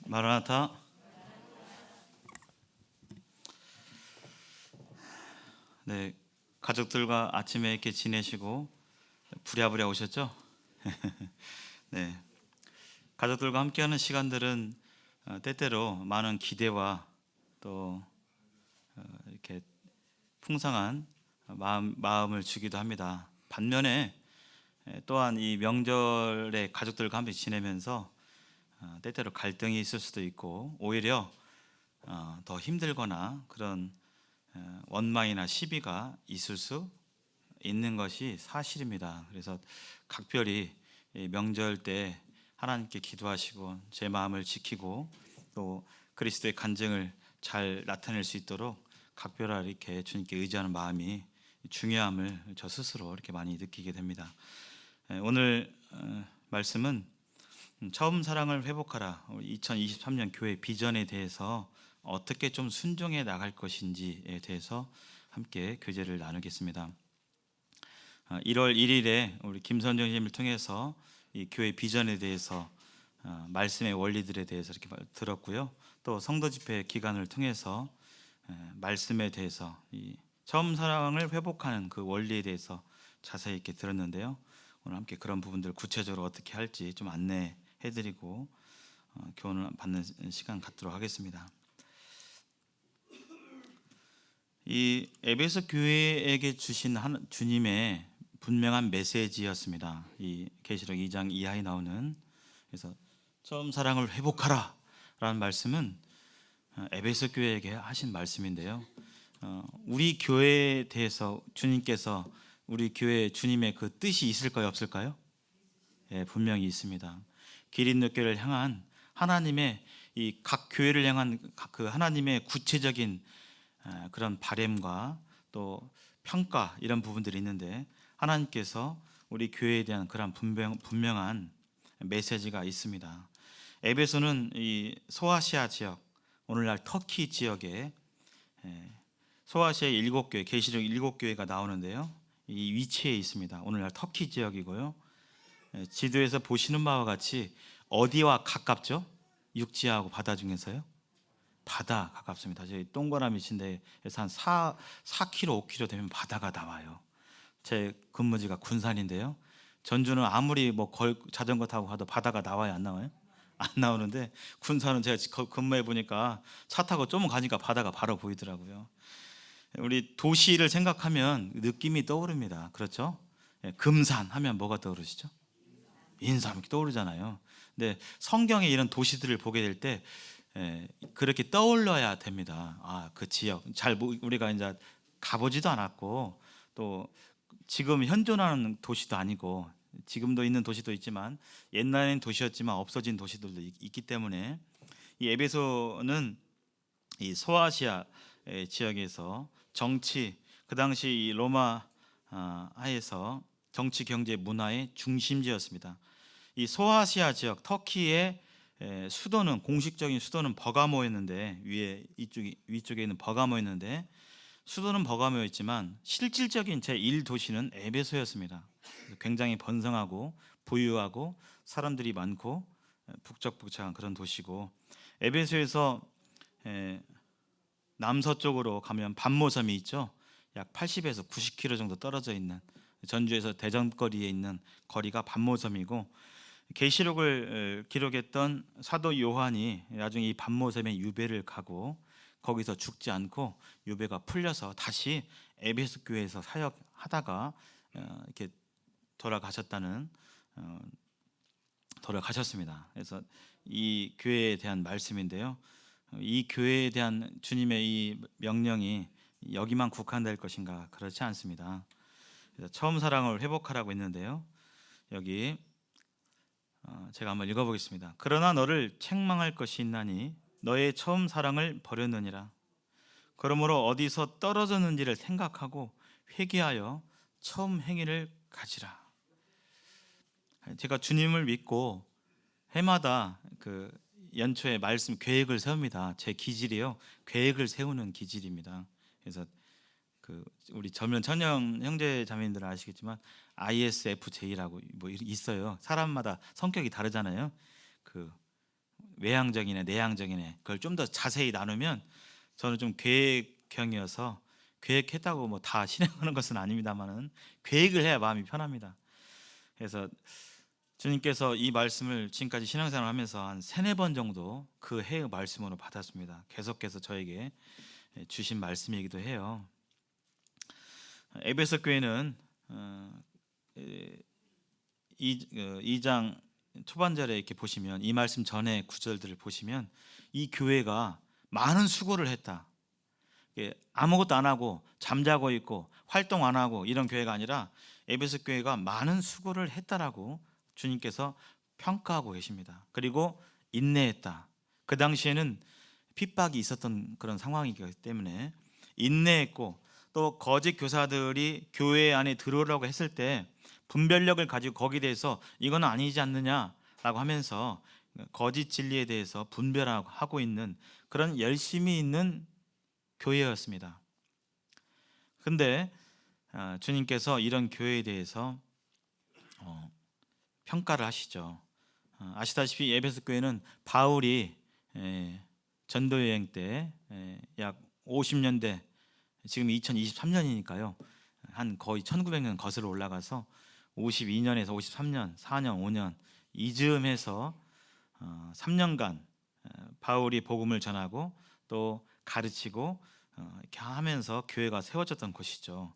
마라나타. 네, 가족들과 아침에 이렇게 지내시고 부랴부랴 오셨죠? 네, 가족들과 함께하는 시간들은 때때로 많은 기대와 또 이렇게 풍성한 마음을 주기도 합니다. 반면에 또한 이 명절에 가족들과 함께 지내면서 때때로 갈등이 있을 수도 있고 오히려 더 힘들거나 그런 원망이나 시비가 있을 수 있는 것이 사실입니다. 그래서 각별히 이 명절 때 하나님께 기도하시고 제 마음을 지키고 또 그리스도의 간증을 잘 나타낼 수 있도록 각별하게 이렇게 주님께 의지하는 마음이 중요함을 저 스스로 이렇게 많이 느끼게 됩니다. 오늘 말씀은 처음 사랑을 회복하라, 2023년 교회 비전에 대해서 어떻게 좀 순종해 나갈 것인지에 대해서 함께 교제를 나누겠습니다. 1월 1일에 우리 김선정 선생님을 통해서 이 교회 비전에 대해서 말씀의 원리들에 대해서 이렇게 들었고요. 또 성도 집회 기간을 통해서 말씀에 대해서 이 처음 사랑을 회복하는 그 원리에 대해서 자세히 이렇게 들었는데요. 오늘 함께 그런 부분들 구체적으로 어떻게 할지 좀 안내해드리고 교훈을 받는 시간 갖도록 하겠습니다. 이 에베소 교회에게 주신 주님의 분명한 메시지였습니다. 이 계시록 2장 이하에 나오는, 그래서 처음 사랑을 회복하라 라는 말씀은 에베소 교회에게 하신 말씀인데요. 우리 교회에 대해서 주님께서 우리 교회에 주님의 그 뜻이 있을까요, 없을까요? 예, 분명히 있습니다. 길 있는 교회를 향한 하나님의 이 각 교회를 향한 그 하나님의 구체적인 그런 바램과 또 평가 이런 부분들이 있는데, 하나님께서 우리 교회에 대한 그런 분명한 메시지가 있습니다. 에베소는 이 소아시아 지역, 오늘날 터키 지역에 소아시아의 7교회, 계시록 7교회가 나오는데요. 이 위치에 있습니다. 오늘날 터키 지역이고요. 지도에서 보시는 바와 같이 어디와 가깝죠? 육지하고 바다 중에서요? 바다 가깝습니다. 저희 동그라미 친데에서 한 4km, 5km 되면 바다가 나와요. 제 근무지가 군산인데요. 전주는 아무리 뭐 자전거 타고 가도 바다가 나와요, 안 나와요? 안 나오는데 군산은 제가 근무해 보니까 차 타고 좀 가니까 바다가 바로 보이더라고요. 우리 도시를 생각하면 느낌이 떠오릅니다. 그렇죠? 금산 하면 뭐가 떠오르시죠? 인삼 이렇게 떠오르잖아요. 근데 성경에 이런 도시들을 보게 될 때 그렇게 떠올려야 됩니다. 그 지역 잘 우리가 이제 가보지도 않았고 또 지금 현존하는 도시도 아니고, 지금도 있는 도시도 있지만 옛날엔 도시였지만 없어진 도시들도 있기 때문에 이 에베소는 이 소아시아 지역에서 정치, 그 당시 이 로마 하에서 정치, 경제, 문화의 중심지였습니다. 이 소아시아 지역 터키의 수도는, 공식적인 수도는 버가모였는데, 위쪽에 있는 버가모였는데, 수도는 버가모였지만 실질적인 제1도시는 에베소였습니다. 굉장히 번성하고 부유하고 사람들이 많고 북적북적한 그런 도시고, 에베소에서 남서쪽으로 가면 반모섬이 있죠. 약 80에서 90km 정도 떨어져 있는, 전주에서 대전거리에 있는 거리가 반모섬이고, 계시록을 기록했던 사도 요한이 나중에 이 반모섬에 유배를 가고 거기서 죽지 않고 유배가 풀려서 다시 에베소 교회에서 사역하다가 이렇게 돌아가셨습니다. 그래서 이 교회에 대한 말씀인데요. 이 교회에 대한 주님의 이 명령이 여기만 국한될 것인가? 그렇지 않습니다. 그래서 처음 사랑을 회복하라고 했는데요. 여기 제가 한번 읽어보겠습니다. 그러나 너를 책망할 것이 있나니 너의 처음 사랑을 버렸느니라. 그러므로 어디서 떨어졌는지를 생각하고 회개하여 처음 행위를 가지라. 제가 주님을 믿고 해마다 그 연초에 말씀 계획을 세웁니다. 제 기질이요, 계획을 세우는 기질입니다. 그래서 우리 젊은 천영 형제 자매님들은 아시겠지만 ISFJ라고 뭐 있어요. 사람마다 성격이 다르잖아요. 외향적이네 내향적이네 그걸 좀 더 자세히 나누면 저는 좀 계획형이어서 계획했다고 뭐 다 실행하는 것은 아닙니다만은 계획을 해야 마음이 편합니다. 그래서 주님께서 이 말씀을 지금까지 신앙생활을 하면서 한 세네 번 정도 그 해의 말씀으로 받았습니다. 계속해서 저에게 주신 말씀이기도 해요. 에베소 교회는 2장 초반절에 이렇게 보시면 이 말씀 전에 구절들을 보시면 이 교회가 많은 수고를 했다. 아무것도 안 하고 잠자고 있고 활동 안 하고 이런 교회가 아니라 에베소 교회가 많은 수고를 했다라고 주님께서 평가하고 계십니다. 그리고 인내했다. 그 당시에는 핍박이 있었던 그런 상황이기 때문에 인내했고 또 거짓 교사들이 교회 안에 들어오라고 했을 때 분별력을 가지고 거기에 대해서 이건 아니지 않느냐라고 하면서 거짓 진리에 대해서 분별하고 있는 그런 열심히 있는 교회였습니다. 근데 주님께서 이런 교회에 대해서 평가를 하시죠. 아시다시피 에베소 교회는 바울이 전도 여행 때 약 50년대 지금 2023년이니까요. 한 거의 1900년 거슬러 올라가서 52년에서 53년, 4년, 5년 이즈음해서 3년간 바울이 복음을 전하고 또 가르치고 이렇게 하면서 교회가 세워졌던 곳이죠.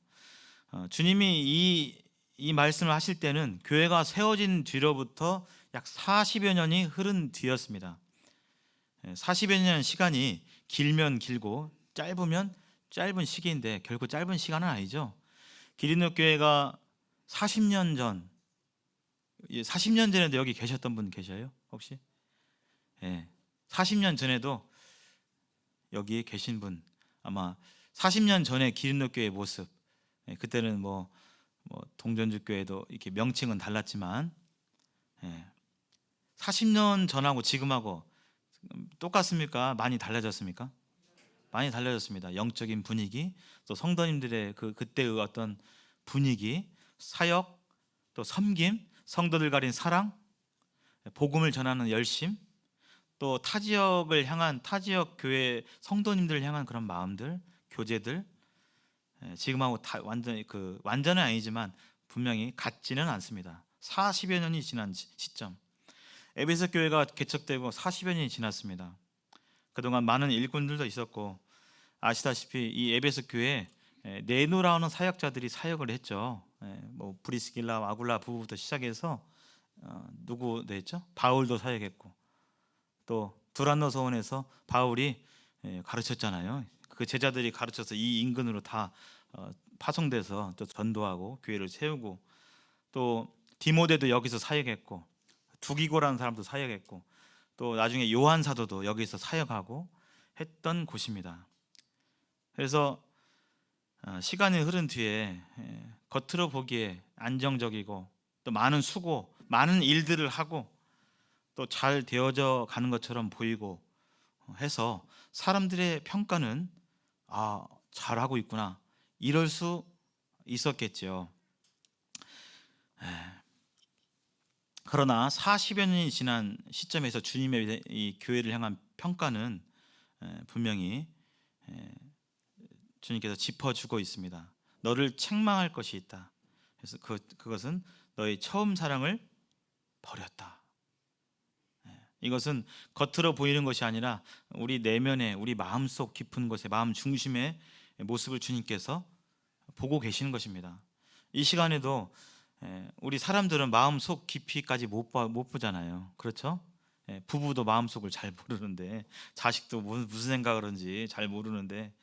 주님이 이 말씀을 하실 때는 교회가 세워진 뒤로부터 약 40여 년이 흐른 뒤였습니다. 40여 년 시간이 길면 길고 짧으면 짧은 시기인데 결코 짧은 시간은 아니죠. 기린노 교회가 40년 전, 40년 전에도 여기 계셨던 분 계셔요? 혹시? 40년 전에도 여기 계신 분 아마 40년 전에 기린노 교회의 모습, 그때는 뭐 동전주 교회도 이렇게 명칭은 달랐지만 40년 전하고 지금하고 똑같습니까? 많이 달라졌습니까? 많이 달라졌습니다. 영적인 분위기, 또 성도님들의 그때의 어떤 분위기, 사역, 또 섬김, 성도들 가린 사랑, 복음을 전하는 열심, 또 타 지역을 향한 타 지역 교회 성도님들을 향한 그런 마음들, 교제들 지금하고 다 완전은 아니지만 분명히 같지는 않습니다. 40여 년이 지난 시점, 에베소 교회가 개척되고 40여 년이 지났습니다. 그동안 많은 일꾼들도 있었고 아시다시피 이 에베소 교회에 네노라는 사역자들이 사역을 했죠. 뭐 브리스길라 아굴라 부부부터 시작해서 누구 됐죠? 바울도 사역했고 또 두란노 소원에서 바울이 가르쳤잖아요. 그 제자들이 가르쳐서 이 인근으로 다 파송돼서 또 전도하고 교회를 세우고 또 디모데도 여기서 사역했고 두기고라는 사람도 사역했고 또 나중에 요한 사도도 여기서 사역하고 했던 곳입니다. 그래서 시간이 흐른 뒤에 겉으로 보기에 안정적이고 또 많은 수고, 많은 일들을 하고 또 잘 되어져 가는 것처럼 보이고 해서 사람들의 평가는 잘하고 있구나 이럴 수 있었겠죠. 그러나 40여 년이 지난 시점에서 주님의 이 교회를 향한 평가는 분명히 주님께서 짚어주고 있습니다. 너를 책망할 것이 있다. 그래서 그것은 너의 처음 사랑을 버렸다. 이것은 겉으로 보이는 것이 아니라 우리 내면에 우리 마음속 깊은 곳에 마음 중심의 모습을 주님께서 보고 계시는 것입니다. 이 시간에도 우리 사람들은 마음속 깊이까지 못 보잖아요. 그렇죠? 부부도 마음속을 잘 모르는데 자식도 무슨 생각을 하는지 잘 모르는데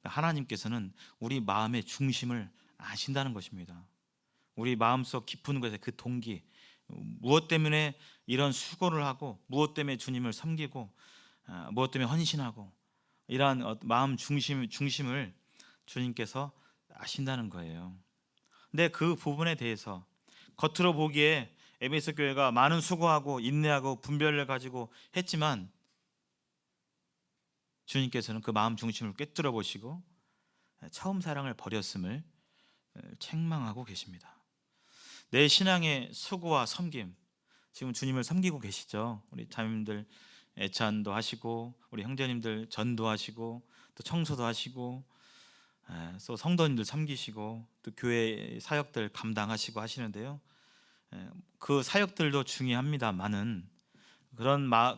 하나님께서는 우리 마음의 중심을 아신다는 것입니다. 우리 마음속 깊은 곳에 그 동기, 무엇 때문에 이런 수고를 하고 무엇 때문에 주님을 섬기고 무엇 때문에 헌신하고 이러한 마음 중심을 주님께서 아신다는 거예요. 근데 그 부분에 대해서 겉으로 보기에 에베소 교회가 많은 수고하고 인내하고 분별을 가지고 했지만 주님께서는 그 마음 중심을 꿰뚫어 보시고 처음 사랑을 버렸음을 책망하고 계십니다. 내 신앙의 수고와 섬김, 지금 주님을 섬기고 계시죠? 우리 자매님들 애찬도 하시고 우리 형제님들 전도하시고 또 청소도 하시고 또 성도님들 섬기시고 또 교회 사역들 감당하시고 하시는데요. 그 사역들도 중요합니다만은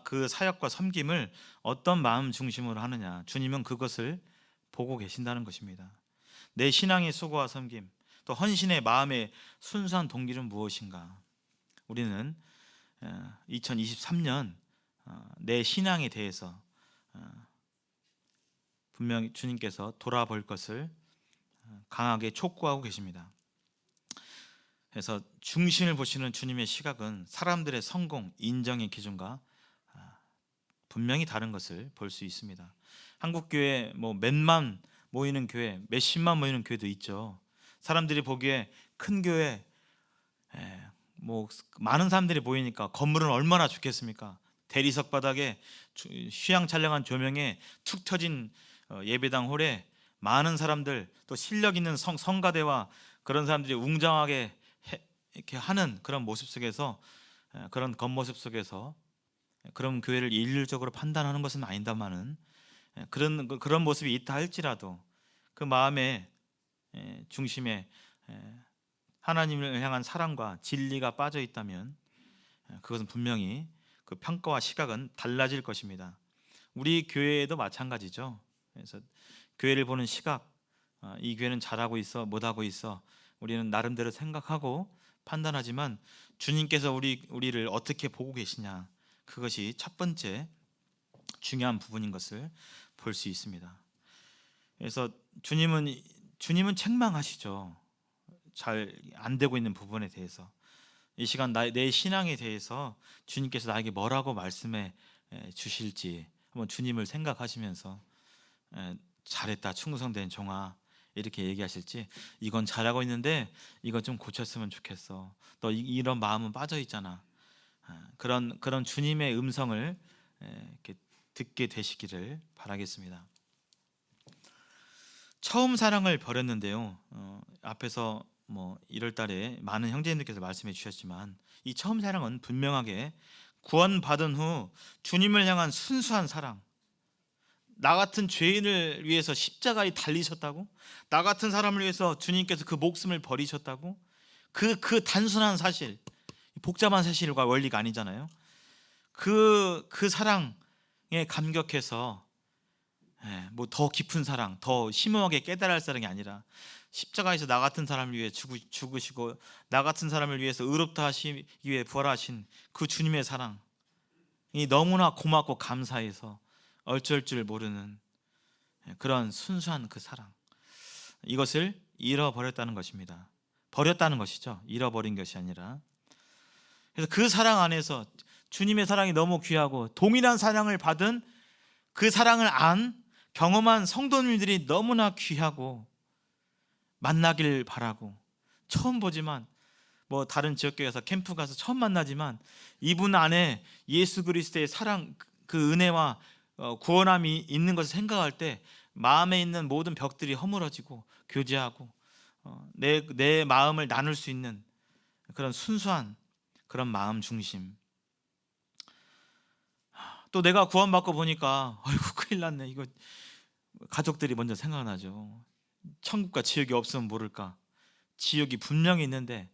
그 사역과 섬김을 어떤 마음 중심으로 하느냐, 주님은 그것을 보고 계신다는 것입니다. 내 신앙의 수고와 섬김, 또 헌신의 마음의 순수한 동기는 무엇인가? 우리는 2023년 내 신앙에 대해서 분명히 주님께서 돌아볼 것을 강하게 촉구하고 계십니다. 그래서 중심을 보시는 주님의 시각은 사람들의 성공, 인정의 기준과 분명히 다른 것을 볼 수 있습니다. 한국 교회 뭐 몇만 모이는 교회, 몇십만 모이는 교회도 있죠. 사람들이 보기에 큰 교회, 뭐 많은 사람들이 모이니까 건물은 얼마나 좋겠습니까? 대리석 바닥에 휘황찬란한 조명에 툭 터진 예배당 홀에 많은 사람들, 또 실력 있는 성가대와 그런 사람들이 웅장하게 이렇게 하는 그런 모습 속에서, 그런 겉모습 속에서 그런 교회를 일률적으로 판단하는 것은 아닌다마는 그런 모습이 있다 할지라도 그 마음의 중심에 하나님을 향한 사랑과 진리가 빠져 있다면 그것은 분명히 그 평가와 시각은 달라질 것입니다. 우리 교회에도 마찬가지죠. 그래서 교회를 보는 시각, 이 교회는 잘하고 있어, 못하고 있어, 우리는 나름대로 생각하고 판단하지만 주님께서 우리를 어떻게 보고 계시냐, 그것이 첫 번째 중요한 부분인 것을 볼 수 있습니다. 그래서 주님은 책망하시죠. 잘 안 되고 있는 부분에 대해서. 이 시간 내 신앙에 대해서 주님께서 나에게 뭐라고 말씀해 주실지 한번 주님을 생각하시면서 잘했다 충성된 종아 이렇게 얘기하실지, 이건 잘하고 있는데 이건 좀 고쳤으면 좋겠어, 너 이런 마음은 빠져 있잖아, 그런 주님의 음성을 이렇게 듣게 되시기를 바라겠습니다. 처음 사랑을 버렸는데요. 앞에서 뭐 1월 달에 많은 형제님들께서 말씀해 주셨지만 이 처음 사랑은 분명하게 구원받은 후 주님을 향한 순수한 사랑, 나 같은 죄인을 위해서 십자가에 달리셨다고, 나 같은 사람을 위해서 주님께서 그 목숨을 버리셨다고, 그 단순한 사실, 복잡한 사실과 원리가 아니잖아요. 그 사랑에 감격해서 뭐 더 깊은 사랑, 더 심오하게 깨달을 사랑이 아니라 십자가에서 나 같은 사람을 위해 죽으시고 나 같은 사람을 위해서 의롭다 하시기 위해 부활하신 그 주님의 사랑이 너무나 고맙고 감사해서 어쩔 줄 모르는 그런 순수한 그 사랑, 이것을 잃어버렸다는 것입니다. 버렸다는 것이죠. 잃어버린 것이 아니라. 그래서 그 사랑 안에서 주님의 사랑이 너무 귀하고 동일한 사랑을 받은 그 사랑을 경험한 성도님들이 너무나 귀하고 만나길 바라고, 처음 보지만 뭐 다른 지역교회에서 캠프 가서 처음 만나지만 이분 안에 예수 그리스도의 사랑, 그 은혜와 구원함이 있는 것을 생각할 때 마음에 있는 모든 벽들이 허물어지고 교제하고 내 마음을 나눌 수 있는 그런 순수한 그런 마음 중심. 또 내가 구원받고 보니까 아이고 큰일 났네, 이거 가족들이 먼저 생각나죠. 천국과 지옥이 없으면 모를까, 지옥이 분명히 있는데,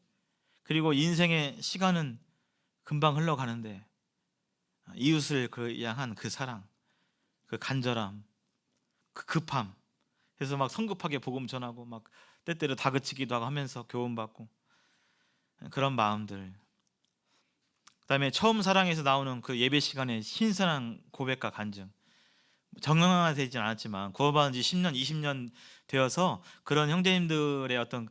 그리고 인생의 시간은 금방 흘러가는데 이웃을 향한 그 사랑, 그 간절함, 그 급함, 그래서 막 성급하게 복음 전하고 막 때때로 다그치기도 하고 하면서 교훈받고 그런 마음들. 그다음에 처음 사랑에서 나오는 그 예배 시간에 신선한 고백과 간증. 정형화되진 않았지만 구원받은 지 10년, 20년 되어서 그런 형제님들의 어떤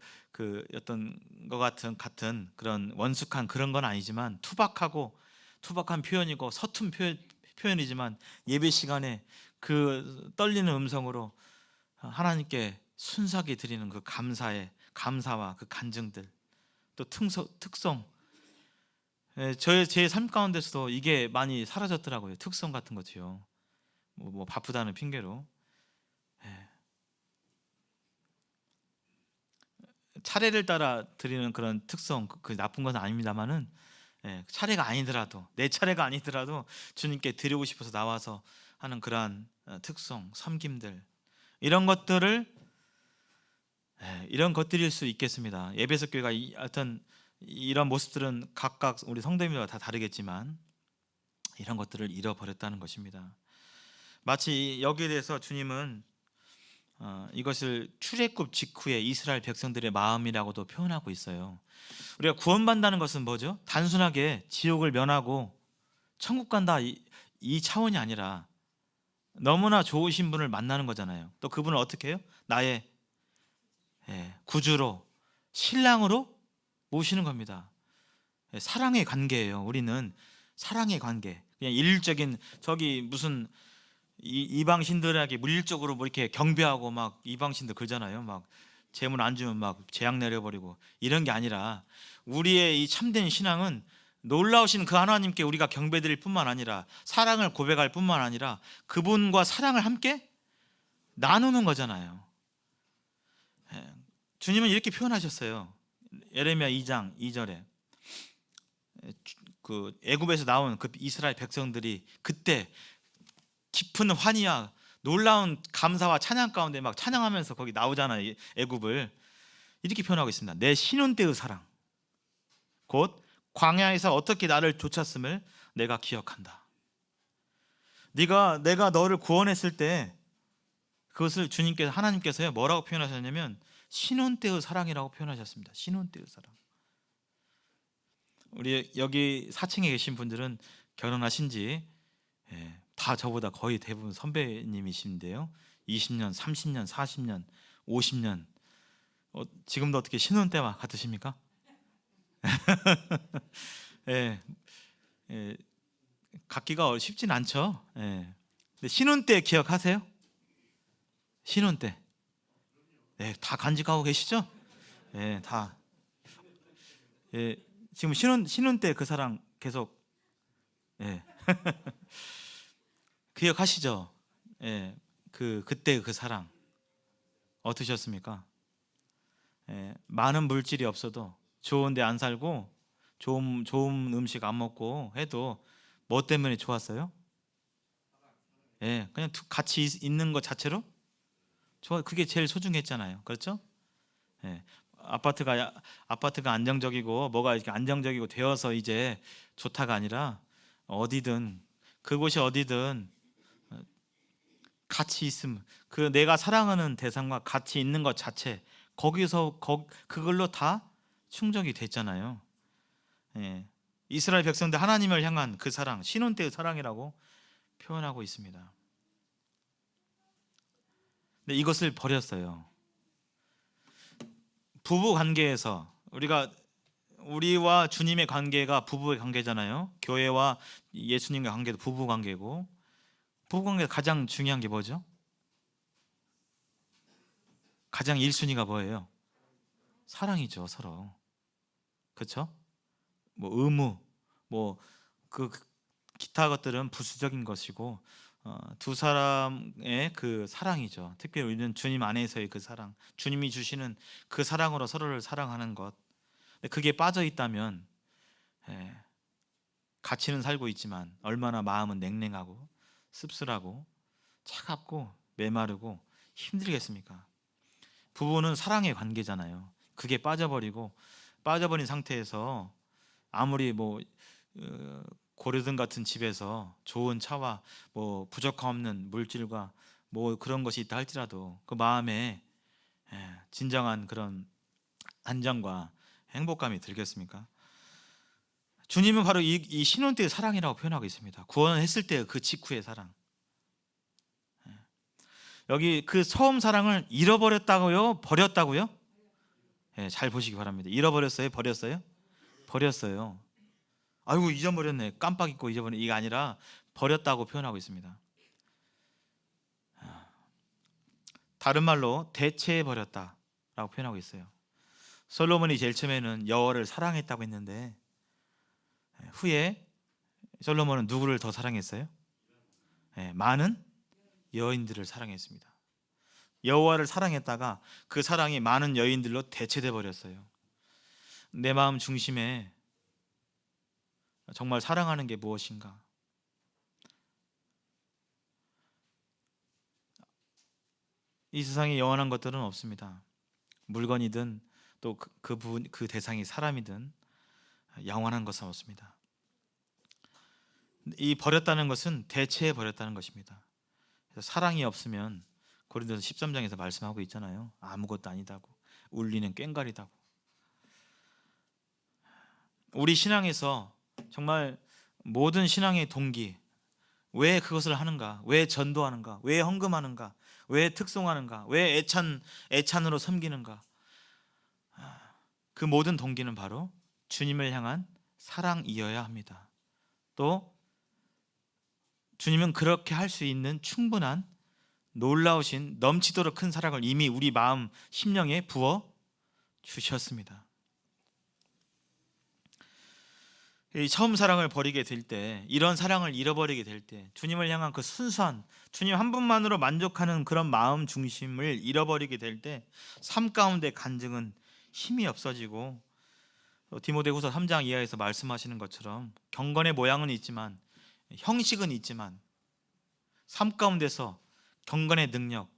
것 같은 그런 원숙한 그런 건 아니지만 투박한 표현이고 서툰 표현이지만 예배 시간에 그 떨리는 음성으로 하나님께 순수하게 드리는 그 감사와 그 간증들, 또 특성, 제 삶 가운데서도 이게 많이 사라졌더라고요. 특성 같은 것이요. 뭐 바쁘다는 핑계로 차례를 따라 드리는 그런 특성, 그 나쁜 건 아닙니다만은 차례가 아니더라도, 내 차례가 아니더라도 주님께 드리고 싶어서 나와서 하는 그러한 특성, 섬김들, 이런 것들을 이런 것들일 수 있겠습니다. 에베소 교회가 하여튼 이런 모습들은 각각 우리 성도님들과 다 다르겠지만 이런 것들을 잃어버렸다는 것입니다. 마치 여기에 대해서 주님은 이것을 출애굽 직후에 이스라엘 백성들의 마음이라고도 표현하고 있어요. 우리가 구원받는다는 것은 뭐죠? 단순하게 지옥을 면하고 천국 간다 이 차원이 아니라 너무나 좋으신 분을 만나는 거잖아요. 또 그분을 어떻게 해요? 나의 구주로, 신랑으로 모시는 겁니다. 사랑의 관계예요. 우리는 사랑의 관계. 그냥 일적인 저기 무슨 이방신들에게 물질적으로 뭐 이렇게 경배하고 막 이방신들 그러잖아요. 막 재물 안 주면 막 재앙 내려버리고 이런 게 아니라 우리의 이 참된 신앙은 놀라우신 그 하나님께 우리가 경배드릴 뿐만 아니라 사랑을 고백할 뿐만 아니라 그분과 사랑을 함께 나누는 거잖아요. 주님은 이렇게 표현하셨어요. 예레미야 2장 2절에 그 애굽에서 나온 그 이스라엘 백성들이 그때 깊은 환희와 놀라운 감사와 찬양 가운데 막 찬양하면서 거기 나오잖아요. 애굽을 이렇게 표현하고 있습니다. 내 신혼 때의 사랑, 곧 광야에서 어떻게 나를 쫓았음을 내가 기억한다. 내가 너를 구원했을 때 그것을 주님께서, 하나님께서요 뭐라고 표현하셨냐면 신혼 때의 사랑이라고 표현하셨습니다. 신혼 때의 사랑. 우리 여기 4층에 계신 분들은 결혼하신 지 다 저보다 거의 대부분 선배님이신데요. 20년, 30년, 40년, 50년. 지금도 어떻게 신혼 때와 같으십니까? 예, 갖기가 쉽진 않죠. 근데 신혼 때 기억하세요? 신혼 때. 다 간직하고 계시죠? 다. 지금 신혼 때 그 사랑 계속 기억하시죠? 그때 그 사랑 어떠셨습니까? 많은 물질이 없어도 좋은 데 안 살고 좋은 음식 안 먹고 해도 뭐 때문에 좋았어요? 그냥 같이 있는 것 자체로 그게 제일 소중했잖아요. 그렇죠? 아파트가 안정적이고 뭐가 이렇게 안정적이고 되어서 이제 좋다가 아니라 어디든, 그곳이 어디든 같이 있음, 그 내가 사랑하는 대상과 같이 있는 것 자체, 거기서 그걸로 다 충족이 됐잖아요. 이스라엘 백성들 하나님을 향한 그 사랑, 신혼 때의 사랑이라고 표현하고 있습니다. 근데 이것을 버렸어요. 부부 관계에서 우리와 주님의 관계가 부부의 관계잖아요. 교회와 예수님의 관계도 부부 관계고, 부부 관계에서 가장 중요한 게 뭐죠? 가장 1순위가 뭐예요? 사랑이죠, 서로. 그렇죠? 뭐 의무, 뭐 그 기타 것들은 부수적인 것이고, 두 사람의 그 사랑이죠. 특별히 우리는 주님 안에서의 그 사랑, 주님이 주시는 그 사랑으로 서로를 사랑하는 것. 근데 그게 빠져 있다면 같이는 살고 있지만 얼마나 마음은 냉랭하고 씁쓸하고 차갑고 메마르고 힘들겠습니까? 부부는 사랑의 관계잖아요. 그게 빠져버린 상태에서 아무리 뭐 고려등 같은 집에서 좋은 차와 뭐 부족함 없는 물질과 뭐 그런 것이 있다 할지라도 그 마음에 진정한 그런 안정과 행복감이 들겠습니까? 주님은 바로 이 신혼 때의 사랑이라고 표현하고 있습니다. 구원했을 때 그 직후의 사랑. 여기 그 처음 사랑을 잃어버렸다고요? 버렸다고요? 잘 보시기 바랍니다. 잃어버렸어요? 버렸어요? 버렸어요. 아이고 잊어버렸네, 깜빡 잊고 잊어버렸네, 이게 아니라 버렸다고 표현하고 있습니다. 다른 말로 대체해버렸다라고 표현하고 있어요. 솔로몬이 제일 처음에는 여호와를 사랑했다고 했는데 후에 솔로몬은 누구를 더 사랑했어요? 많은 여인들을 사랑했습니다. 여호와를 사랑했다가 그 사랑이 많은 여인들로 대체돼 버렸어요. 내 마음 중심에 정말 사랑하는 게 무엇인가? 이 세상에 영원한 것들은 없습니다. 물건이든 또 그 대상이 사람이든 영원한 것은 없습니다. 이 버렸다는 것은 대체해 버렸다는 것입니다. 그래서 사랑이 없으면 고린도서 13장에서 말씀하고 있잖아요. 아무것도 아니다고, 울리는 꽹과리다고. 우리 신앙에서 정말 모든 신앙의 동기, 왜 그것을 하는가? 왜 전도하는가? 왜 헌금하는가? 왜 특송하는가? 왜 애찬으로 섬기는가? 그 모든 동기는 바로 주님을 향한 사랑이어야 합니다. 또 주님은 그렇게 할 수 있는 충분한 놀라우신 넘치도록 큰 사랑을 이미 우리 마음 심령에 부어 주셨습니다. 이 처음 사랑을 버리게 될 때, 이런 사랑을 잃어버리게 될 때, 주님을 향한 그 순수한 주님 한 분만으로 만족하는 그런 마음 중심을 잃어버리게 될 때 삶 가운데 간증은 힘이 없어지고, 디모데후서 3장 이하에서 말씀하시는 것처럼 경건의 모양은 있지만, 형식은 있지만 삶 가운데서 경건의 능력,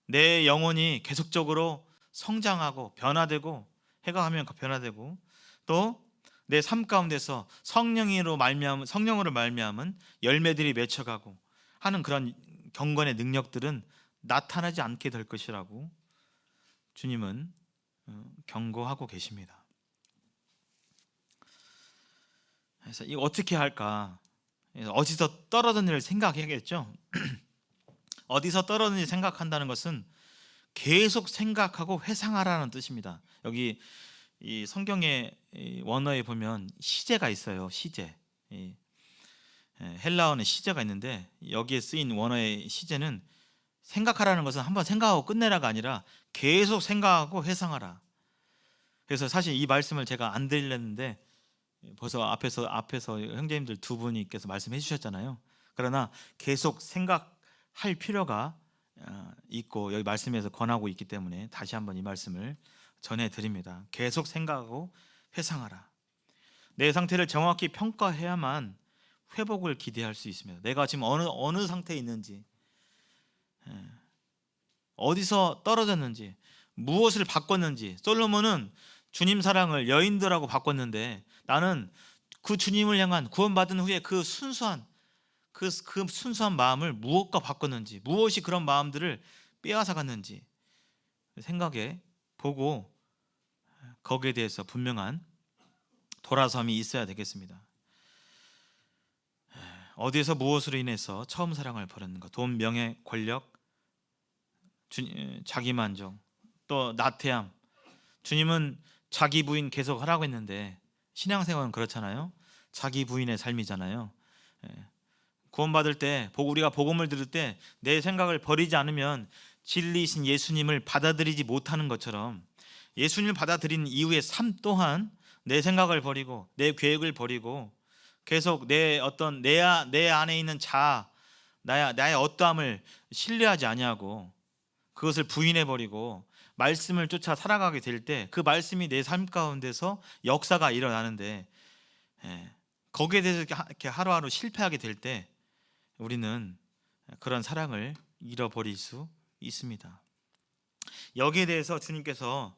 내 영혼이 계속적으로 성장하고 변화되고, 해가 가면 변화되고, 또 내 삶 가운데서 성령으로 말미암은 열매들이 맺혀가고 하는 그런 경건의 능력들은 나타나지 않게 될 것이라고 주님은 경고하고 계십니다. 그래서 이거 어떻게 할까? 어디서 떨어졌는지를 생각해야겠죠. 어디서 떨어졌는지 생각한다는 것은 계속 생각하고 회상하라는 뜻입니다. 여기 이 성경의 원어에 보면 시제가 있어요. 시제. 헬라어는 시제가 있는데, 여기에 쓰인 원어의 시제는 생각하라는 것은 한번 생각하고 끝내라가 아니라 계속 생각하고 회상하라. 그래서 사실 이 말씀을 제가 안 드리려는데 벌써 앞에서 형제님들 두 분께서 말씀해 주셨잖아요. 그러나 계속 생각할 필요가 있고, 여기 말씀에서 권하고 있기 때문에 다시 한번 이 말씀을 전해드립니다. 계속 생각하고 회상하라. 내 상태를 정확히 평가해야만 회복을 기대할 수 있습니다. 내가 지금 어느 상태에 있는지, 어디서 떨어졌는지, 무엇을 바꿨는지. 솔로몬은 주님 사랑을 여인들하고 바꿨는데, 나는 그 주님을 향한 구원받은 후에 그 순수한 마음을 무엇과 바꿨는지, 무엇이 그런 마음들을 빼앗아 갔는지 생각해 보고 거기에 대해서 분명한 돌아섬이 있어야 되겠습니다. 어디에서 무엇으로 인해서 처음 사랑을 버렸는가? 돈, 명예, 권력, 자기만족, 또 나태함. 주님은 자기 부인 계속 하라고 했는데 신앙생활은 그렇잖아요. 자기 부인의 삶이잖아요. 구원받을 때, 우리가 복음을 들을 때 내 생각을 버리지 않으면 진리이신 예수님을 받아들이지 못하는 것처럼, 예수님을 받아들인 이후의 삶 또한 내 생각을 버리고 내 계획을 버리고 계속 내 안에 있는 나의 어떠함을 신뢰하지 아니하고 그것을 부인해 버리고 말씀을 쫓아 살아가게 될 때, 그 말씀이 내 삶 가운데서 역사가 일어나는데, 거기에 대해서 이렇게 하루하루 실패하게 될 때 우리는 그런 사랑을 잃어버릴 수 있습니다. 여기에 대해서 주님께서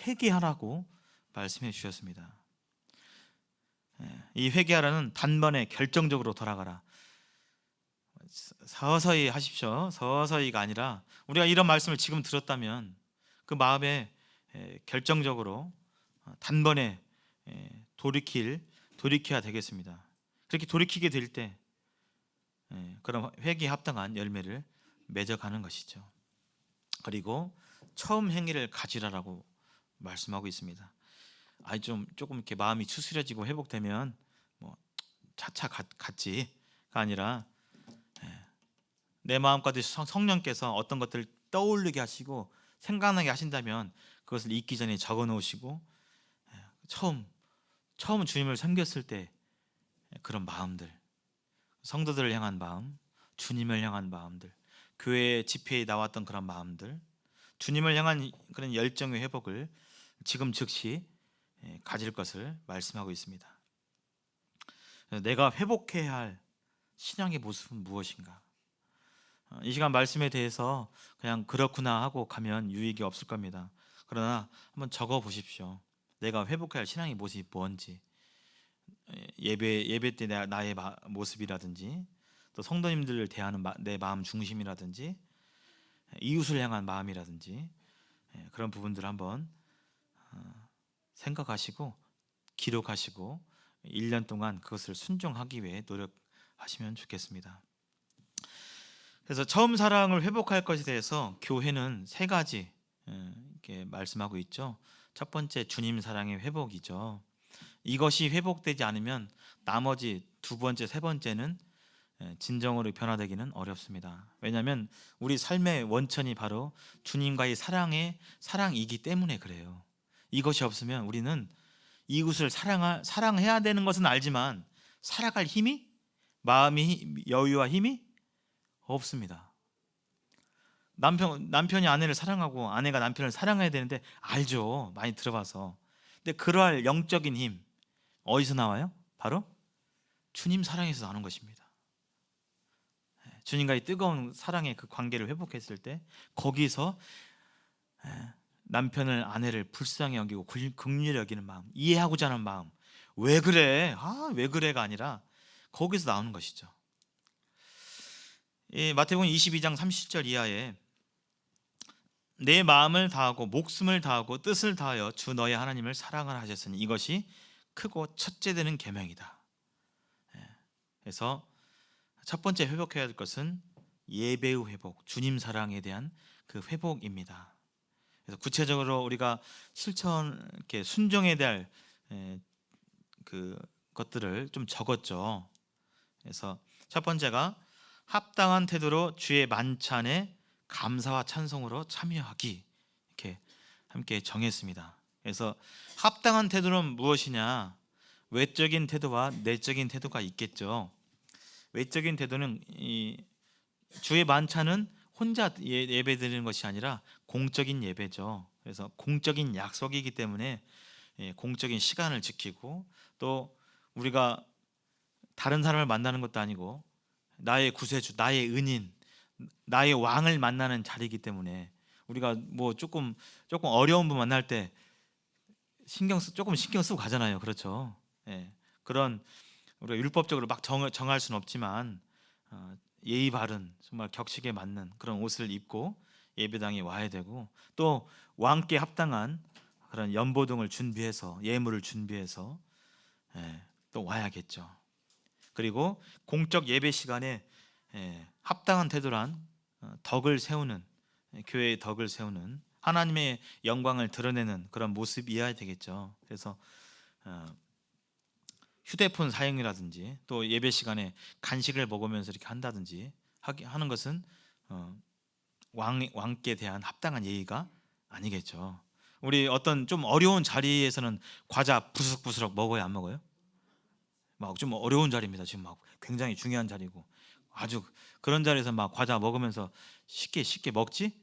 회개하라고 말씀해 주셨습니다. 이 회개하라는 단번에 결정적으로 돌아가라. 서서히 하십시오. 서서히가 아니라 우리가 이런 말씀을 지금 들었다면 그 마음에 결정적으로 단번에 돌이켜야 되겠습니다. 그렇게 돌이키게 될 때 그런 회개에 합당한 열매를 맺어가는 것이죠. 그리고 처음 행위를 가지라라고 말씀하고 있습니다. 조금 이렇게 마음이 추스려지고 회복되면 뭐 차차 갔지가 아니라, 내 마음까지 성령께서 어떤 것들을 떠올리게 하시고 생각나게 하신다면 그것을 잊기 전에 적어 놓으시고, 처음 주님을 섬겼을 때 그런 마음들, 성도들을 향한 마음, 주님을 향한 마음들, 교회 집회에 나왔던 그런 마음들, 주님을 향한 그런 열정의 회복을 지금 즉시 가질 것을 말씀하고 있습니다. 내가 회복해야 할 신앙의 모습은 무엇인가? 이 시간 말씀에 대해서 그냥 그렇구나 하고 가면 유익이 없을 겁니다. 그러나 한번 적어 보십시오. 내가 회복해야 할 신앙의 모습이 뭔지. 예배 때 나의 모습이라든지, 또 성도님들을 대하는 내 마음 중심이라든지, 이웃을 향한 마음이라든지, 그런 부분들 한번 생각하시고 기록하시고 1년 동안 그것을 순종하기 위해 노력하시면 좋겠습니다. 그래서 처음 사랑을 회복할 것에 대해서 교회는 세 가지 이렇게 말씀하고 있죠. 첫 번째, 주님 사랑의 회복이죠. 이것이 회복되지 않으면 나머지 두 번째, 세 번째는 진정으로 변화되기는 어렵습니다. 왜냐하면 우리 삶의 원천이 바로 주님과의 사랑이기 때문에 그래요. 이것이 없으면 우리는 이웃을 사랑해야 되는 것은 알지만 살아갈 힘이, 마음이, 여유와 힘이 없습니다. 남편이 아내를 사랑하고 아내가 남편을 사랑해야 되는데 알죠. 많이 들어봐서. 근데 그러할 영적인 힘 어디서 나와요? 바로 주님 사랑에서 나오는 것입니다. 주님과의 뜨거운 사랑의 그 관계를 회복했을 때 거기서 남편을, 아내를 불쌍히 여기고 긍휼히 여기는 마음, 이해하고자 하는 마음, 왜 그래? 왜 그래가 아니라 거기서 나오는 것이죠. 마태복음 22장 30절 이하에 내 마음을 다하고 목숨을 다하고 뜻을 다하여 주 너의 하나님을 사랑하라 하셨으니 이것이 크고 첫째 되는 계명이다. 그래서 첫 번째 회복해야 할 것은 예배의 회복, 주님 사랑에 대한 그 회복입니다. 그래서 구체적으로 우리가 실천, 이렇게 순종에 대한 그 것들을 좀 적었죠. 그래서 첫 번째가 합당한 태도로 주의 만찬에 감사와 찬송으로 참여하기, 이렇게 함께 정했습니다. 그래서 합당한 태도는 무엇이냐? 외적인 태도와 내적인 태도가 있겠죠. 외적인 태도는 주의 만찬은 혼자 예배 드리는 것이 아니라 공적인 예배죠. 그래서 공적인 약속이기 때문에 공적인 시간을 지키고, 또 우리가 다른 사람을 만나는 것도 아니고 나의 구세주, 나의 은인, 나의 왕을 만나는 자리이기 때문에 우리가 뭐 조금 어려운 분 만날 때 조금 신경 쓰고 가잖아요. 그렇죠? 그런 우리가 율법적으로 막 정할 수는 없지만 예의 바른, 정말 격식에 맞는 그런 옷을 입고 예배당에 와야 되고, 또 왕께 합당한 그런 연보등을 준비해서, 예물을 준비해서 또 와야겠죠. 그리고 공적 예배 시간에 합당한 태도란 덕을 세우는, 교회의 덕을 세우는, 하나님의 영광을 드러내는 그런 모습이어야 되겠죠. 그래서 휴대폰 사용이라든지, 또 예배 시간에 간식을 먹으면서 이렇게 한다든지 하는 것은 왕께 대한 합당한 예의가 아니겠죠. 우리 어떤 좀 어려운 자리에서는 과자 부스럭부스럭 먹어요, 안 먹어요? 막 좀 어려운 자리입니다. 지금 막 굉장히 중요한 자리고, 아주 그런 자리에서 막 과자 먹으면서 쉽게 먹지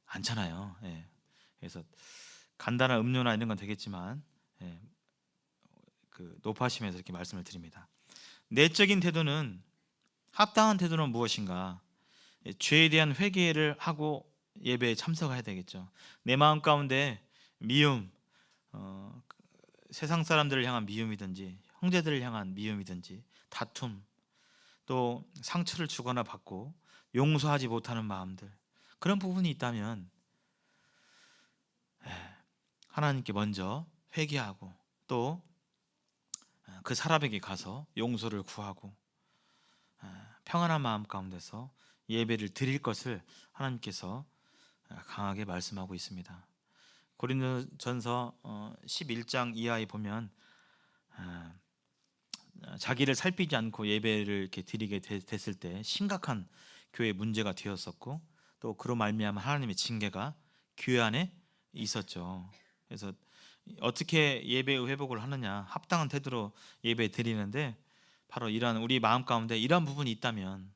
않잖아요. 그래서 간단한 음료나 이런 건 되겠지만 그 높아심에서 이렇게 말씀을 드립니다. 내적인 태도는, 합당한 태도는 무엇인가? 죄에 대한 회개를 하고 예배에 참석해야 되겠죠. 내 마음 가운데 미움, 세상 사람들을 향한 미움이든지 형제들을 향한 미움이든지 다툼, 또 상처를 주거나 받고 용서하지 못하는 마음들, 그런 부분이 있다면 하나님께 먼저 회개하고, 또 그 사람에게 가서 용서를 구하고 평안한 마음 가운데서 예배를 드릴 것을 하나님께서 강하게 말씀하고 있습니다. 고린도전서 11장 이하에 보면 자기를 살피지 않고 예배를 이렇게 드리게 됐을 때 심각한 교회 문제가 되었었고, 또 그로 말미암아 하나님의 징계가 교회 안에 있었죠. 그래서 어떻게 예배의 회복을 하느냐? 합당한 태도로 예배 드리는데, 바로 이러한 우리 마음 가운데 이러한 부분이 있다면,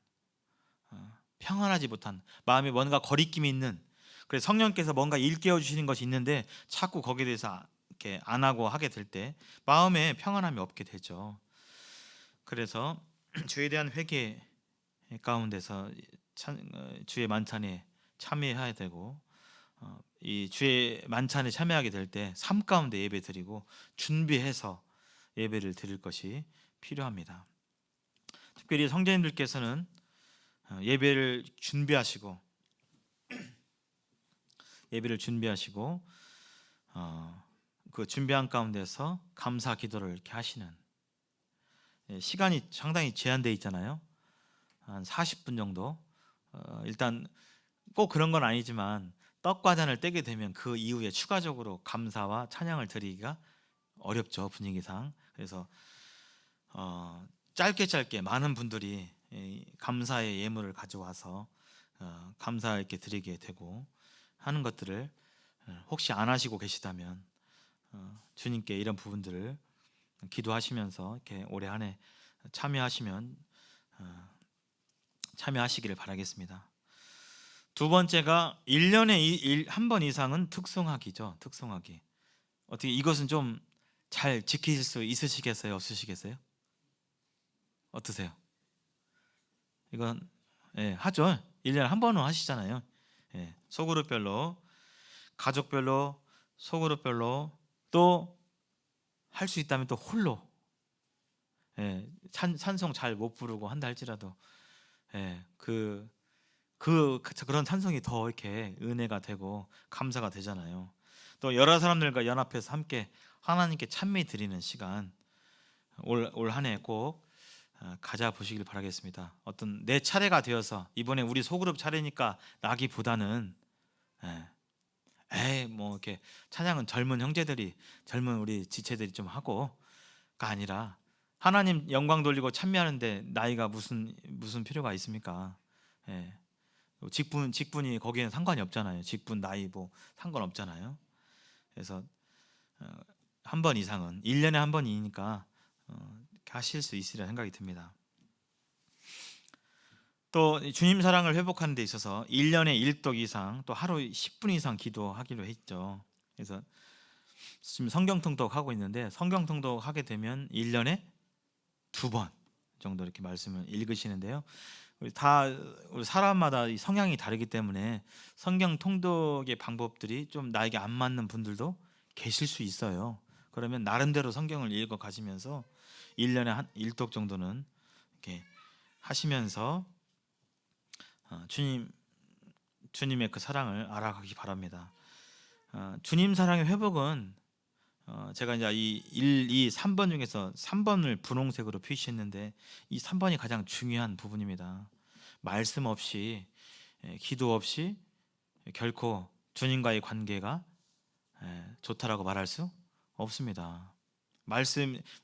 평안하지 못한 마음에 뭔가 거리낌이 있는, 그래서 성령께서 뭔가 일깨워 주시는 것이 있는데 자꾸 거기에 대해서 이렇게 안 하고 하게 될 때 마음에 평안함이 없게 되죠. 그래서 주에 대한 회개 가운데서 주의 만찬에 참여해야 되고, 이 주의 만찬에 참여하게 될 때 삶 가운데 예배 드리고 준비해서 예배를 드릴 것이 필요합니다. 특별히 성도님들께서는 예배를 준비하시고 그 준비한 가운데서 감사 기도를 이렇게 하시는, 시간이 상당히 제한되어 있잖아요. 한 40분 정도. 일단 꼭 그런 건 아니지만 떡과 잔을 떼게 되면 그 이후에 추가적으로 감사와 찬양을 드리기가 어렵죠, 분위기상. 그래서 짧게 많은 분들이 이 감사의 예물을 가져와서 감사 있게 드리게 되고 하는 것들을 혹시 안 하시고 계시다면 주님께 이런 부분들을 기도하시면서 이렇게 올해 한 해 참여하시기를 바라겠습니다. 두 번째가 1년에 한 번 이상은 특송하기죠. 특송하기. 어떻게 이것은 좀 잘 지키실 수 있으시겠어요? 없으시겠어요? 어떠세요? 이건 하죠. 1년에 한 번은 하시잖아요. 소그룹별로, 가족별로, 소그룹별로, 또 할 수 있다면 또 홀로, 찬송 잘 못 부르고 한다 할지라도 그런 찬송이 더 이렇게 은혜가 되고 감사가 되잖아요. 또 여러 사람들과 연합해서 함께 하나님께 찬미 드리는 시간, 올 한 해 꼭 가져 보시길 바라겠습니다. 어떤 내 차례가 되어서 이번에 우리 소그룹 차례니까 나기보다는 뭐 이렇게 찬양은 젊은 형제들이, 젊은 우리 지체들이 좀 하고가 아니라 하나님 영광 돌리고 찬미하는데 나이가 무슨 필요가 있습니까? 직분이 거기에는 상관이 없잖아요. 직분, 나이 뭐 상관없잖아요. 그래서 한 번 이상은 1년에 한 번이니까 하실 수 있으리라 생각이 듭니다. 또 주님 사랑을 회복하는 데 있어서 1년에 1독 이상, 또 하루 10분 이상 기도하기로 했죠. 그래서 지금 성경 통독 하고 있는데, 성경 통독 하게 되면 1년에 2번 정도 이렇게 말씀을 읽으시는데요. 우리 사람마다 성향이 다르기 때문에 성경 통독의 방법들이 좀 나에게 안 맞는 분들도 계실 수 있어요. 그러면 나름대로 성경을 읽어 가시면서 1년에 한 1독 정도는 이렇게 하시면서 주님의 그 사랑을 알아가기 바랍니다. 주님 사랑의 회복은 제가 이제 이 1, 2, 3번 중에서 3번을 분홍색으로 표시했는데, 이 3번이 가장 중요한 부분입니다. 말씀 없이, 기도 없이 결코 주님과의 관계가 좋다라고 말할 수 없습니다.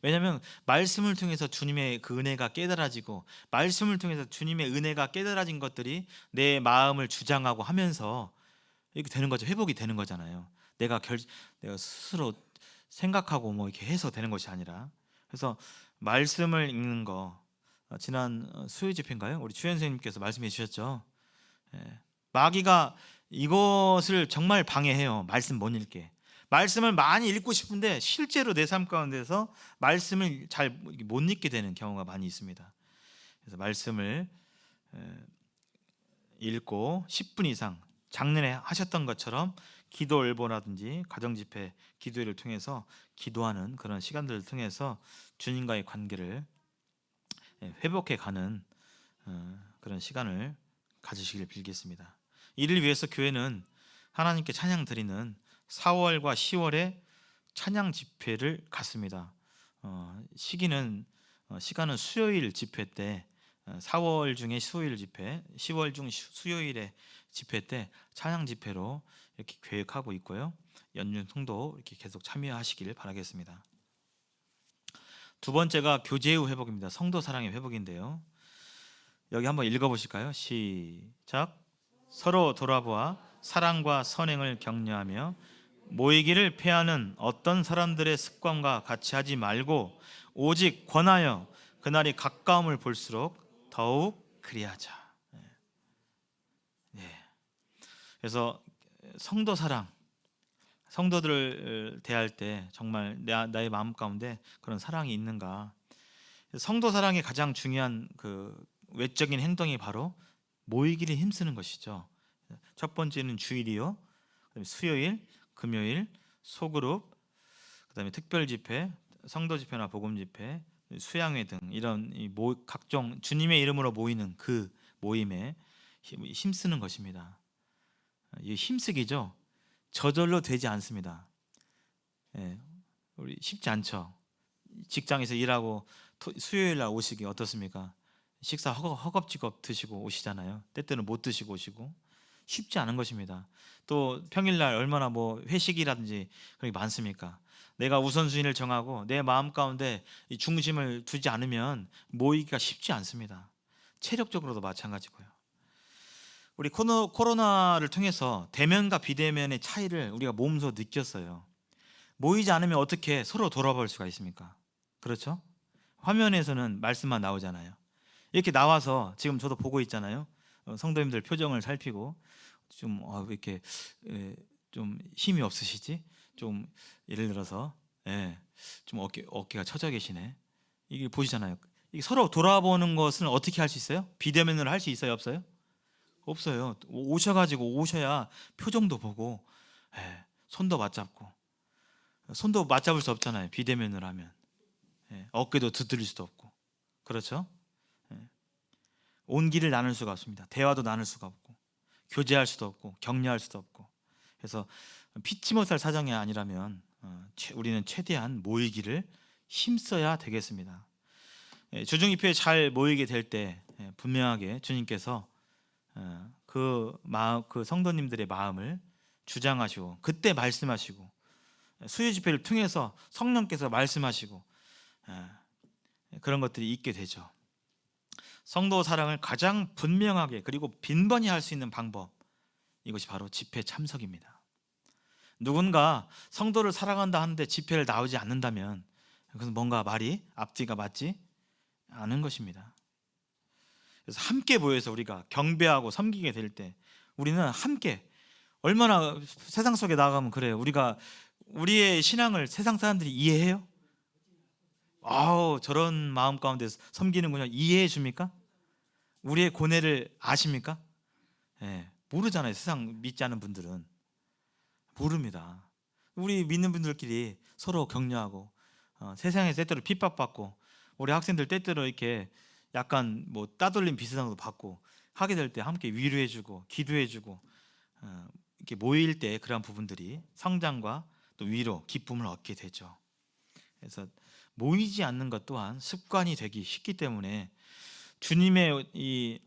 왜냐하면 말씀을 통해서 주님의 그 은혜가 깨달아지고, 말씀을 통해서 주님의 은혜가 깨달아진 것들이 내 마음을 주장하고 하면서 이렇게 되는 거죠. 회복이 되는 거잖아요. 내가 스스로 생각하고 뭐 이렇게 해서 되는 것이 아니라. 그래서 말씀을 읽는 거, 지난 수요 집회인가요? 우리 추현 선생님께서 말씀해 주셨죠. 마귀가 이것을 정말 방해해요. 말씀 못 읽게. 말씀을 많이 읽고 싶은데 실제로 내 삶 가운데서 말씀을 잘 못 읽게 되는 경우가 많이 있습니다. 그래서 말씀을 읽고 10분 이상 작년에 하셨던 것처럼 기도 일보라든지 가정 집회 기도회를 통해서 기도하는 그런 시간들을 통해서 주님과의 관계를 회복해 가는 그런 시간을 가지시길 빌겠습니다. 이를 위해서 교회는 하나님께 찬양 드리는 4월과 10월에 찬양 집회를 갖습니다. 시간은 수요일 집회 때, 4월 중에 수요일 집회, 10월 중 수요일에 집회 때 찬양 집회로 이렇게 계획하고 있고요. 연륜 성도 이렇게 계속 참여하시길 바라겠습니다. 두 번째가 교제 후 회복입니다. 성도 사랑의 회복인데요. 여기 한번 읽어보실까요? 시작. 서로 돌아보아 사랑과 선행을 격려하며 모이기를 패하는 어떤 사람들의 습관과 같이 하지 말고 오직 권하여 그날이 가까움을 볼수록 더욱 그리하자. 그래서 성도 사랑, 성도들을 대할 때 정말 나의 마음 가운데 그런 사랑이 있는가, 성도 사랑의 가장 중요한 그 외적인 행동이 바로 모이기를 힘쓰는 것이죠. 첫 번째는 주일이요, 그다음에 수요일, 금요일, 소그룹, 그다음에 특별 집회, 성도 집회나 복음 집회, 수양회 등 이런 각종 주님의 이름으로 모이는 그 모임에 힘쓰는 것입니다. 이 힘쓰기죠. 저절로 되지 않습니다. 예, 우리 쉽지 않죠. 직장에서 일하고 수요일 날 오시기 어떻습니까? 식사 허겁지겁 드시고 오시잖아요. 때때는 못 드시고 오시고 쉽지 않은 것입니다. 또 평일날 얼마나 뭐 회식이라든지 그런 게 많습니까? 내가 우선순위를 정하고 내 마음 가운데 이 중심을 두지 않으면 모이기가 쉽지 않습니다. 체력적으로도 마찬가지고요. 우리 코로나를 통해서 대면과 비대면의 차이를 우리가 몸소 느꼈어요. 모이지 않으면 어떻게 서로 돌아볼 수가 있습니까? 그렇죠? 화면에서는 말씀만 나오잖아요. 이렇게 나와서 지금 저도 보고 있잖아요. 성도님들 표정을 살피고 좀 왜 이렇게 좀 힘이 없으시지? 좀 예를 들어서 좀 어깨가 처져 계시네. 이게 보시잖아요. 이게 서로 돌아보는 것은 어떻게 할 수 있어요? 비대면으로 할 수 있어요, 없어요? 없어요. 오셔야 표정도 보고 손도 맞잡고. 손도 맞잡을 수 없잖아요. 비대면으로 하면 어깨도 두드릴 수도 없고, 그렇죠? 온기를 나눌 수가 없습니다. 대화도 나눌 수가 없고, 교제할 수도 없고, 격려할 수도 없고. 그래서 피치 못할 사정이 아니라면 우리는 최대한 모이기를 힘써야 되겠습니다. 주중집회에 잘 모이게 될 때 분명하게 주님께서 그 성도님들의 마음을 주장하시고 그때 말씀하시고, 수요 집회를 통해서 성령께서 말씀하시고 그런 것들이 있게 되죠. 성도 사랑을 가장 분명하게 그리고 빈번히 할 수 있는 방법, 이것이 바로 집회 참석입니다. 누군가 성도를 사랑한다 하는데 집회를 나오지 않는다면 그것은 뭔가 말이 앞뒤가 맞지 않은 것입니다. 그래서 함께 모여서 우리가 경배하고 섬기게 될 때 우리는 함께, 얼마나 세상 속에 나가면 그래요. 우리의 신앙을 세상 사람들이 이해해요? 저런 마음 가운데 섬기는군요. 이해해 줍니까? 우리의 고뇌를 아십니까? 모르잖아요. 세상 믿지 않은 분들은 모릅니다. 우리 믿는 분들끼리 서로 격려하고 세상에서 때때로 핍박받고, 우리 학생들 때때로 이렇게 약간 뭐 따돌림 비슷한 것도 받고 하게 될 때 함께 위로해주고 기도해주고 이렇게 모일 때 그러한 부분들이 성장과 또 위로, 기쁨을 얻게 되죠. 그래서 모이지 않는 것 또한 습관이 되기 쉽기 때문에 주님의 이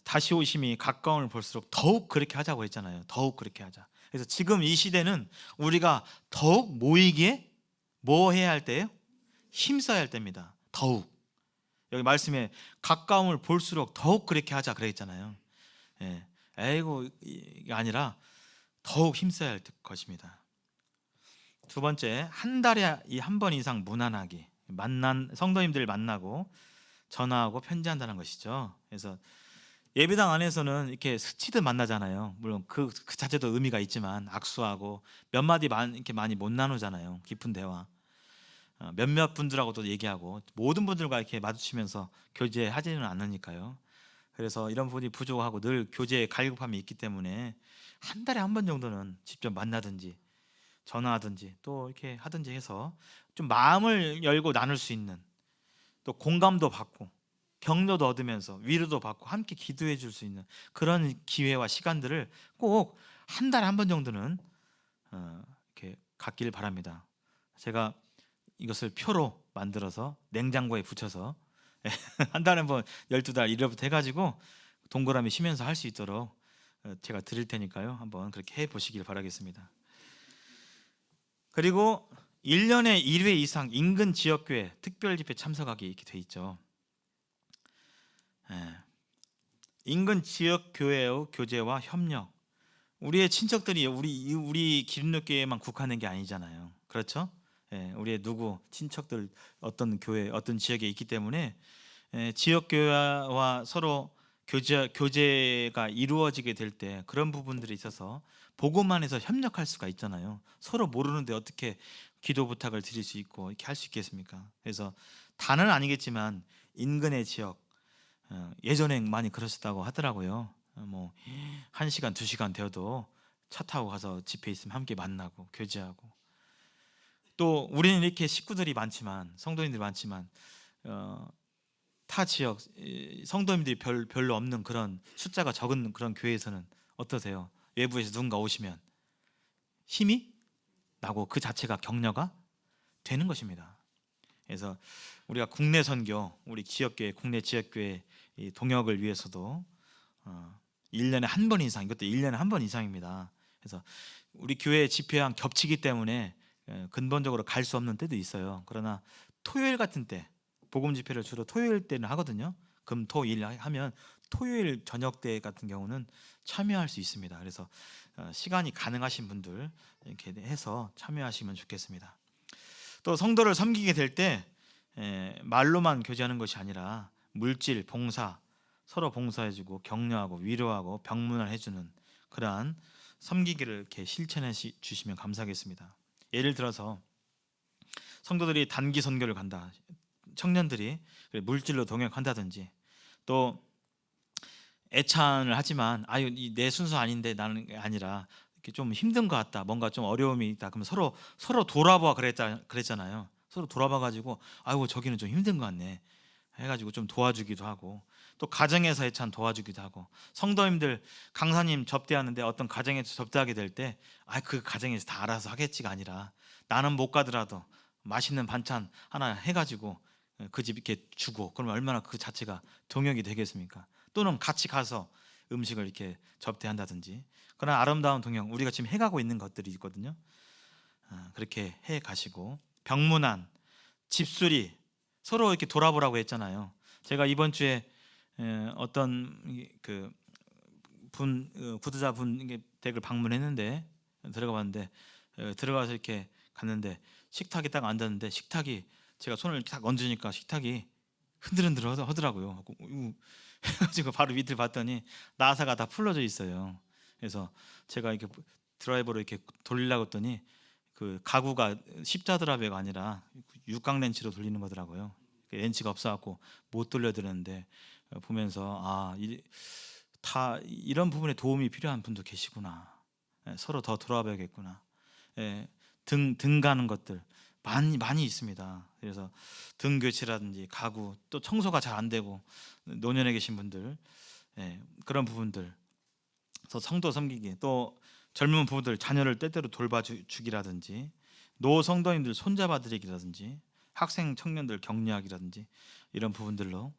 다시 오심이 가까움을 볼수록 더욱 그렇게 하자고 했잖아요. 더욱 그렇게 하자. 그래서 지금 이 시대는 우리가 더욱 모이기에 뭐 해야 할 때예요? 힘써야 할 때입니다. 더욱. 여기 말씀에 가까움을 볼수록 더욱 그렇게 하자 그랬잖아요. 이게 아니라 더욱 힘써야 할 것입니다. 두 번째, 한 달에 한 번 이상 무난하게 성도님들 만나고 전화하고 편지한다는 것이죠. 그래서 예배당 안에서는 이렇게 스치듯 만나잖아요. 물론 그 자체도 의미가 있지만 악수하고 몇 마디 이렇게 많이 못 나누잖아요. 깊은 대화. 몇몇 분들하고도 얘기하고 모든 분들과 이렇게 마주치면서 교제하지는 않으니까요. 그래서 이런 부분이 부족하고 늘 교제에 갈급함이 있기 때문에 한 달에 한 번 정도는 직접 만나든지 전화하든지 또 이렇게 하든지 해서 좀 마음을 열고 나눌 수 있는, 또 공감도 받고 격려도 얻으면서 위로도 받고 함께 기도해 줄 수 있는 그런 기회와 시간들을 꼭 한 달에 한 번 정도는 이렇게 갖기를 바랍니다. 제가 이것을 표로 만들어서 냉장고에 붙여서 한 달에 한 번 12달 1회부터 해가지고 동그라미 쉬면서 할 수 있도록 제가 드릴 테니까요. 한번 그렇게 해보시길 바라겠습니다. 그리고 1년에 1회 이상 인근 지역교회 특별집회 참석하기 이렇게 돼 있죠. 인근 지역교회의 교제와 협력, 우리의 친척들이 우리 기름교회에만 국한된 게 아니잖아요. 그렇죠? 우리의 친척들 어떤 교회 어떤 지역에 있기 때문에 지역 교회와 서로 교제가 이루어지게 될 때 그런 부분들이 있어서 복음만 해서 협력할 수가 있잖아요. 서로 모르는데 어떻게 기도 부탁을 드릴 수 있고 이렇게 할 수 있겠습니까? 그래서 다는 아니겠지만 인근의 지역 예전에 많이 그러셨다고 하더라고요. 뭐 1시간 2시간 되어도 차 타고 가서 집회 있으면 함께 만나고 교제하고, 또 우리는 이렇게 식구들이 많지만 성도님들이 많지만 타 지역 성도님들이 별로 없는 그런 숫자가 적은 그런 교회에서는 어떠세요? 외부에서 누군가 오시면 힘이 나고 그 자체가 격려가 되는 것입니다. 그래서 우리가 국내 선교, 우리 지역교회, 국내 지역교회 이 동역을 위해서도 1년에 한 번 이상, 이것도 1년에 한 번 이상입니다. 그래서 우리 교회 집회랑 겹치기 때문에 근본적으로 갈 수 없는 때도 있어요. 그러나 토요일 같은 때, 복음 집회를 주로 토요일 때는 하거든요. 금, 토, 일 하면 토요일 저녁 때 같은 경우는 참여할 수 있습니다. 그래서 시간이 가능하신 분들 이렇게 해서 참여하시면 좋겠습니다. 또 성도를 섬기게 될 때 말로만 교제하는 것이 아니라 물질, 봉사, 서로 봉사해주고 격려하고 위로하고 병문안 해주는 그러한 섬기기를 이렇게 실천해 주시면 감사하겠습니다. 예를 들어서 성도들이 단기 선교를 간다, 청년들이 물질로 동역한다든지, 또 애찬을 하지만 아유 내 순서 아닌데 나는 아니라 이렇게 좀 힘든 것 같다, 뭔가 좀 어려움이 있다, 그러면 서로 돌아봐 그랬잖아요. 서로 돌아봐 가지고 아이고 저기는 좀 힘든 것 같네 해가지고 좀 도와주기도 하고, 또 가정에서 애찬 도와주기도 하고, 성도님들 강사님 접대하는데 어떤 가정에서 접대하게 될 때 그 가정에서 다 알아서 하겠지가 아니라 나는 못 가더라도 맛있는 반찬 하나 해가지고 그 집 이렇게 주고, 그러면 얼마나 그 자체가 동역이 되겠습니까? 또는 같이 가서 음식을 이렇게 접대한다든지 그런 아름다운 동역, 우리가 지금 해가고 있는 것들이 있거든요. 그렇게 해 가시고, 병문안, 집수리, 서로 이렇게 돌아보라고 했잖아요. 제가 이번 주에 어떤 그 구두자 분 댁을 방문했는데, 들어가 봤는데 들어가서 이렇게 갔는데 식탁에 딱 앉았는데 식탁이, 제가 손을 딱 얹으니까 식탁이 흔들흔들 하더라고요. 해가지고 바로 밑을 봤더니 나사가 다 풀러져 있어요. 그래서 제가 이렇게 드라이버로 이렇게 돌리려고 했더니 그 가구가 십자드랍이 아니라 육각 렌치로 돌리는 거더라고요. 렌치가 없어갖고 못 돌려드렸는데 보면서 다 이런 부분에 도움이 필요한 분도 계시구나. 서로 더 돌아봐야겠구나. 등 가는 것들 많이 있습니다. 그래서 등 교체라든지 가구, 또 청소가 잘 안 되고 노년에 계신 분들, 그런 부분들, 또 성도 섬기기, 또 젊은 부부들 자녀를 때때로 돌봐주기라든지, 노 성도님들 손잡아드리기라든지, 학생 청년들 격려하기라든지, 이런 부분들로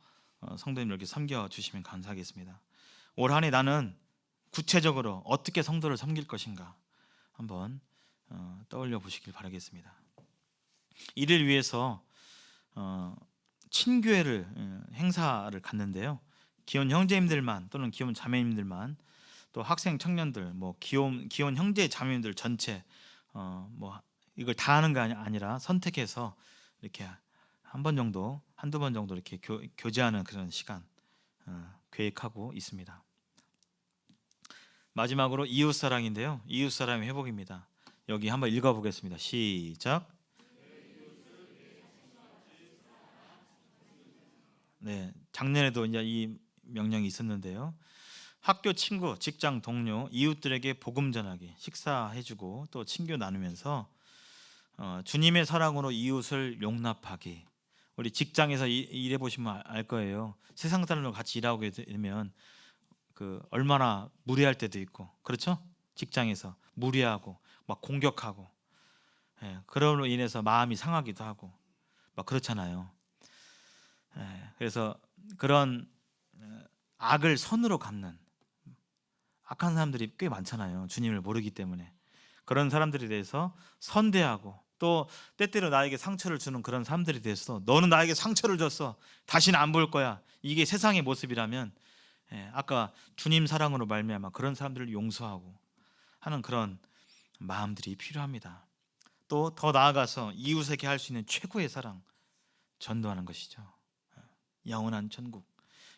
성도님들 이렇게 섬겨주시면 감사하겠습니다. 올 한 해 나는 구체적으로 어떻게 성도를 섬길 것인가 한번 떠올려 보시길 바라겠습니다. 이를 위해서 친교회를 행사를 갔는데요. 기혼 형제님들만 또는 기혼 자매님들만, 또 학생 청년들, 뭐 기혼 형제 자매님들 전체 뭐 이걸 다 하는 게 아니라 선택해서 이렇게 한두 번 정도 이렇게 교제하는 그런 시간 계획하고 있습니다. 마지막으로 이웃사랑인데요. 이웃사랑의 회복입니다. 여기 한번 읽어보겠습니다. 시작. 네, 작년에도 이제 이 명령이 있었는데요. 학교 친구, 직장 동료, 이웃들에게 복음 전하기, 식사해주고 또 친교 나누면서 주님의 사랑으로 이웃을 용납하기. 우리 직장에서 일해 보시면 알 거예요. 세상 사람들과 같이 일하게 되면 그 얼마나 무례할 때도 있고, 그렇죠? 직장에서 무례하고 막 공격하고, 그러로 인해서 마음이 상하기도 하고 막 그렇잖아요. 그래서 그런 악을 선으로 갚는 악한 사람들이 꽤 많잖아요. 주님을 모르기 때문에. 그런 사람들에 대해서 선대하고, 또 때때로 나에게 상처를 주는 그런 사람들에 대해서 너는 나에게 상처를 줬어, 다시는 안 볼 거야, 이게 세상의 모습이라면 아까 주님 사랑으로 말미암아 그런 사람들을 용서하고 하는 그런 마음들이 필요합니다. 또 더 나아가서 이웃에게 할 수 있는 최고의 사랑, 전도하는 것이죠. 영원한 천국,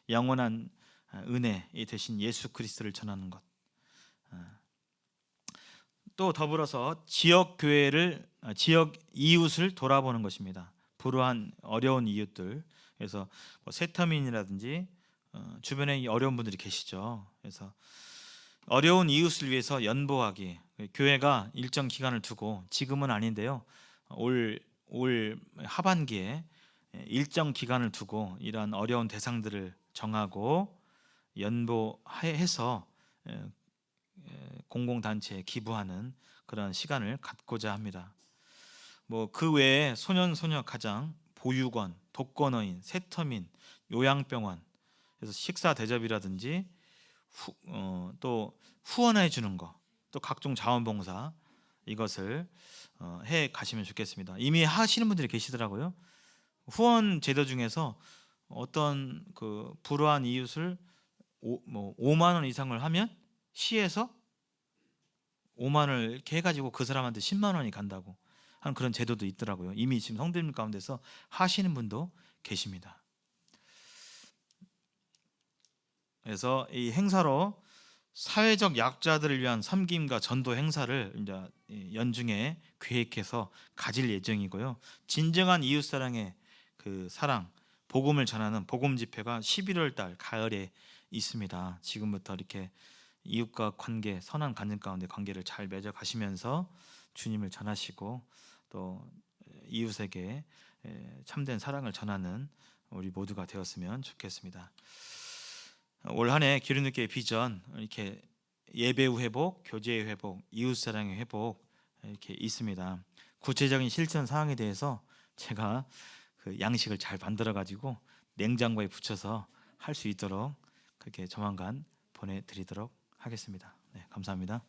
영원한 은혜 되신 예수 그리스도를 전하는 것. 또 더불어서 지역 교회를, 지역 이웃을 돌아보는 것입니다. 불우한 어려운 이웃들, 그래서 뭐 세터민이라든지 주변에 어려운 분들이 계시죠. 그래서 어려운 이웃을 위해서 연보하기, 교회가 일정 기간을 두고, 지금은 아닌데요, 올 하반기에 일정 기간을 두고 이러한 어려운 대상들을 정하고 연보해서 공공단체에 기부하는 그런 시간을 갖고자 합니다. 뭐 그 외에 소년 소녀 가장, 보육원, 독거노인, 세터민, 요양병원, 그래서 식사 대접이라든지 또 후원해 주는 거, 또 각종 자원봉사, 이것을 해 가시면 좋겠습니다. 이미 하시는 분들이 계시더라고요. 후원 제도 중에서 어떤 그 불우한 이웃을 5만 원 이상을 하면 시에서 5만 원을 이렇게 해가지고 그 사람한테 10만 원이 간다고 하는 그런 제도도 있더라고요. 이미 지금 성도님 가운데서 하시는 분도 계십니다. 그래서 이 행사로 사회적 약자들을 위한 섬김과 전도 행사를 이제 연중에 계획해서 가질 예정이고요. 진정한 이웃 사랑의 그 사랑, 복음을 전하는 복음 집회가 11월 달 가을에 있습니다. 지금부터 이렇게 이웃과 관계, 선한 관계 가운데 관계를 잘 맺어 가시면서 주님을 전하시고 또 이웃에게 참된 사랑을 전하는 우리 모두가 되었으면 좋겠습니다. 올 한 해 기름누기의 비전, 이렇게 예배 후 회복, 교제의 회복, 이웃 사랑의 회복, 이렇게 있습니다. 구체적인 실천 사항에 대해서 제가 그 양식을 잘 만들어 가지고 냉장고에 붙여서 할 수 있도록 그렇게 조만간 보내드리도록 하겠습니다. 네, 감사합니다.